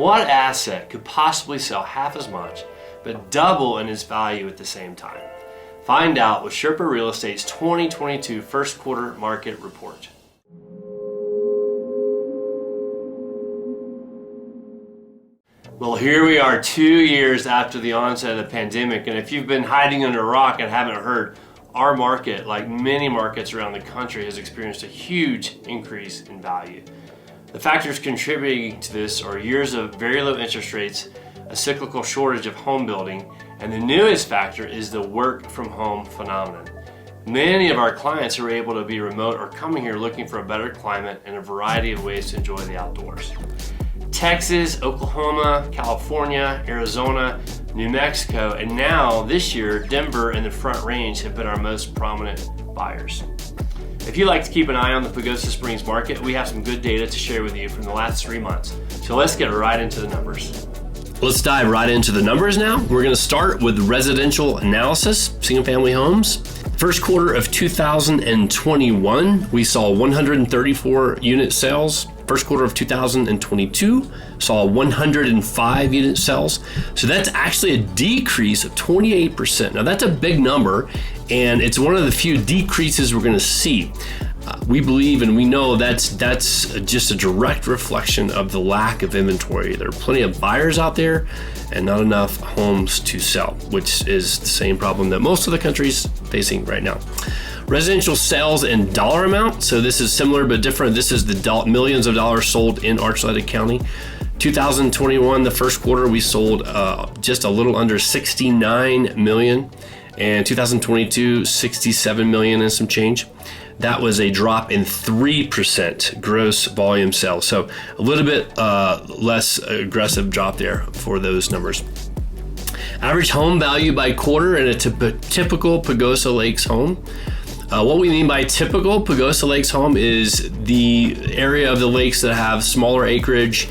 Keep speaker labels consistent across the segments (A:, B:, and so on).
A: What asset could possibly sell half as much but double in its value at the same time? Find out with Sherpa Real Estate's 2022 first quarter market report. Well, here we are 2 years after the onset of the pandemic, and if you've been hiding under a rock and haven't heard, our market, like many markets around the country, has experienced a huge increase in value. The factors contributing to this are years of very low interest rates, a cyclical shortage of home building, and the newest factor is the work from home phenomenon. Many of our clients who are able to be remote are coming here looking for a better climate and a variety of ways to enjoy the outdoors. Texas, Oklahoma, California, Arizona, New Mexico, and now this year, Denver and the Front Range have been our most prominent buyers. If you'd like to keep an eye on the Pagosa Springs market, we have some good data to share with you from the last 3 months. So let's get right into the numbers. Let's dive right into the numbers now. We're going to start with residential analysis, single family homes. First quarter of 2021, we saw 134 unit sales. First quarter of 2022 saw 105 unit sales. So that's actually a decrease of 28%. Now that's a big number, and it's one of the few decreases we're going to see. We believe and we know that's just a direct reflection of the lack of inventory. There are plenty of buyers out there and not enough homes to sell, which is the same problem that most of the country's facing right now. Residential sales and dollar amount. So this is similar but different. This is the millions of dollars sold in Archuleta County. 2021, the first quarter, we sold just a little under 69 million. And 2022, 67 million and some change. That was a drop in 3% gross volume sales. So a little bit less aggressive drop there for those numbers. Average home value by quarter in a typical Pagosa Lakes home. What we mean by typical Pagosa Lakes home is the area of the lakes that have smaller acreage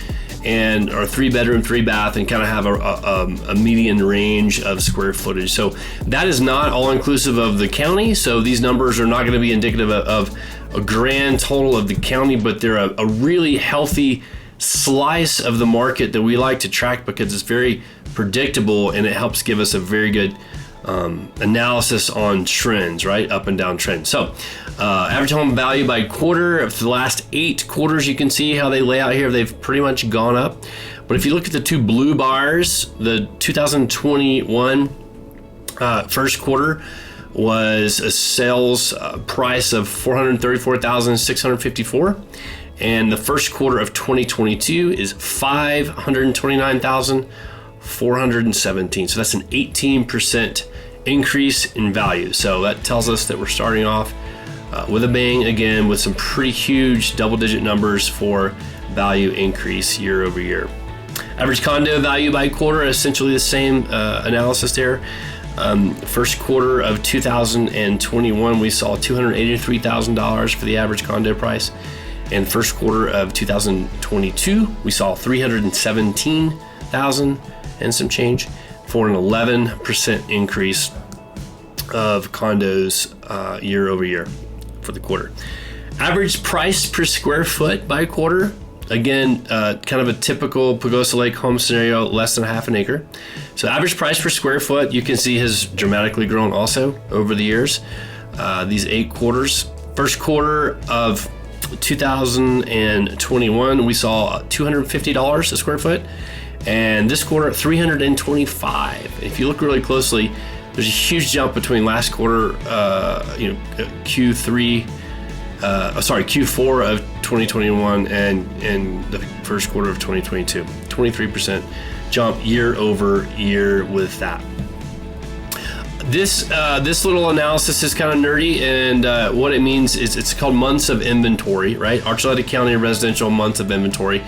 A: and are 3-bedroom, 3-bath, and kind of have a median range of square footage. So that is not all inclusive of the county. So these numbers are not going to be indicative of a grand total of the county, but they're a really healthy slice of the market that we like to track because it's very predictable and it helps give us a very good analysis on trends, right? Up and down trends. So average home value by quarter for the last 8 quarters, you can see how they lay out here. They've pretty much gone up. But if you look at the 2 blue bars, the 2021 first quarter was a sales price of $434,654. And the first quarter of 2022 is $529,417. So that's an 18% increase in value. So that tells us that we're starting off with a bang again with some pretty huge double-digit numbers for value increase year over year. Average condo value by quarter, essentially the same analysis there. First quarter of 2021, we saw $283,000 for the average condo price. And first quarter of 2022, we saw $317,000 and some change for an 11% increase of condos year over year for the quarter. Average price per square foot by quarter, again, kind of a typical Pagosa Lake home scenario, less than half an acre. So average price per square foot, you can see, has dramatically grown also over the years, these 8 quarters. First quarter of 2021, we saw $250 a square foot, and this quarter $325. If you look really closely, there's a huge jump between last quarter, Q4 of 2021 and the first quarter of 2022. 23% jump year over year with that. This little analysis is kind of nerdy, and what it means is it's called months of inventory, right? Archuleta County residential months of inventory.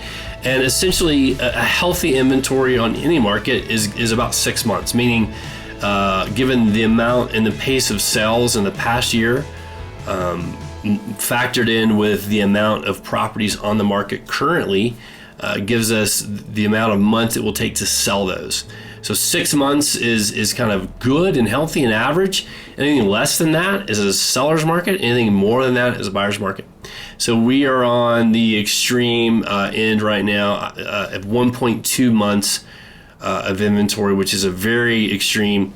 A: And essentially a healthy inventory on any market is about 6 months, meaning given the amount and the pace of sales in the past year, factored in with the amount of properties on the market currently, gives us the amount of months it will take to sell those. So 6 months is kind of good and healthy and average. Anything less than that is a seller's market. Anything more than that is a buyer's market. So we are on the extreme end right now at 1.2 months of inventory, which is a very extreme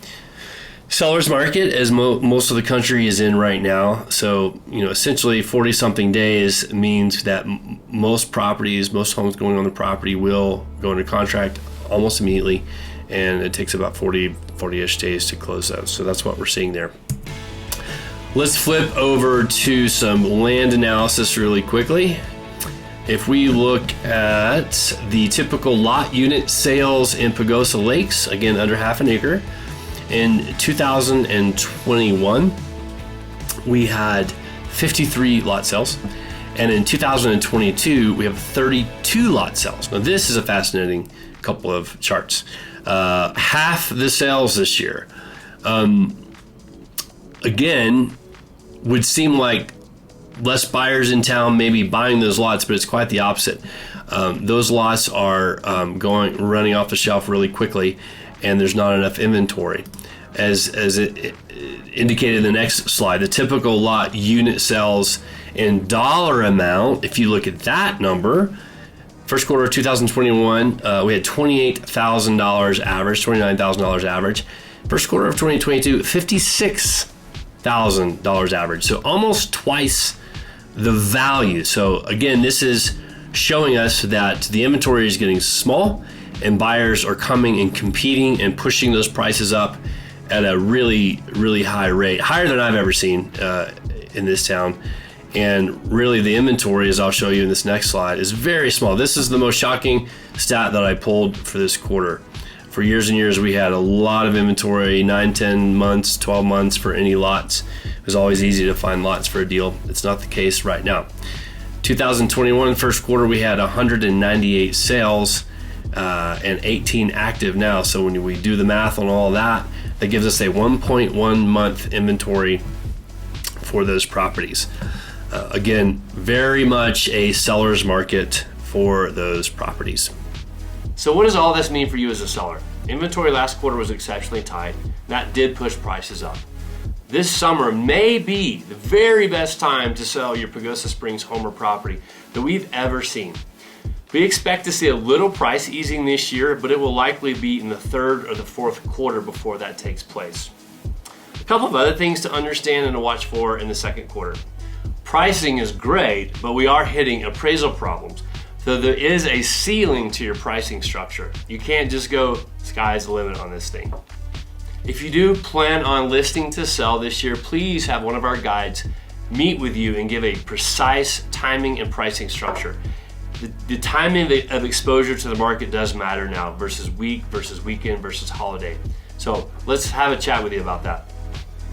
A: seller's market, as most of the country is in right now. So, essentially 40 something days means that most homes going on the property will go under contract almost immediately, and it takes about 40-ish days to close those. So that's what we're seeing there. Let's flip over to some land analysis really quickly. If we look at the typical lot unit sales in Pagosa Lakes, again under half an acre, in 2021 we had 53 lot sales, and in 2022 we have 32 lot sales. Now this is a fascinating couple of charts. Half the sales this year. Again, would seem like less buyers in town maybe buying those lots, but it's quite the opposite. Those lots are running off the shelf really quickly, and there's not enough inventory. As it indicated in the next slide, the typical lot unit sales in dollar amount, if you look at that number, first quarter of 2021, we had $28,000 average, $29,000 average. First quarter of 2022, $56,000 average. So almost twice the value. So again, this is showing us that the inventory is getting small, and buyers are coming and competing and pushing those prices up at a really, really high rate, higher than I've ever seen in this town. And really the inventory, as I'll show you in this next slide, is very small. This is the most shocking stat that I pulled for this quarter. For years and years, we had a lot of inventory, 9, 10 months, 12 months for any lots. It was always easy to find lots for a deal. It's not the case right now. 2021 first quarter, we had 198 sales and 18 active now. So when we do the math on all that gives us a 1.1 month inventory for those properties. Again, very much a seller's market for those properties.
B: So what does all this mean for you as a seller? Inventory last quarter was exceptionally tight. That did push prices up. This summer may be the very best time to sell your Pagosa Springs home or property that we've ever seen. We expect to see a little price easing this year, but it will likely be in the third or the fourth quarter before that takes place. A couple of other things to understand and to watch for in the second quarter. Pricing is great, but we are hitting appraisal problems. So there is a ceiling to your pricing structure. You can't just go, sky's the limit on this thing. If you do plan on listing to sell this year, please have one of our guides meet with you and give a precise timing and pricing structure. The timing of exposure to the market does matter now versus week, versus weekend, versus holiday. So let's have a chat with you about that.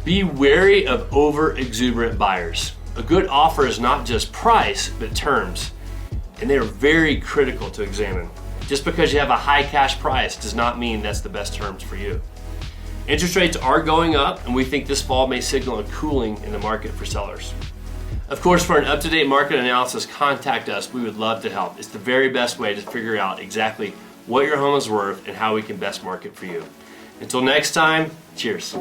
B: Be wary of over-exuberant buyers. A good offer is not just price, but terms. And they are very critical to examine. Just because you have a high cash price does not mean that's the best terms for you. Interest rates are going up, and we think this fall may signal a cooling in the market for sellers. Of course, for an up-to-date market analysis, contact us. We would love to help. It's the very best way to figure out exactly what your home is worth and how we can best market for you. Until next time, cheers.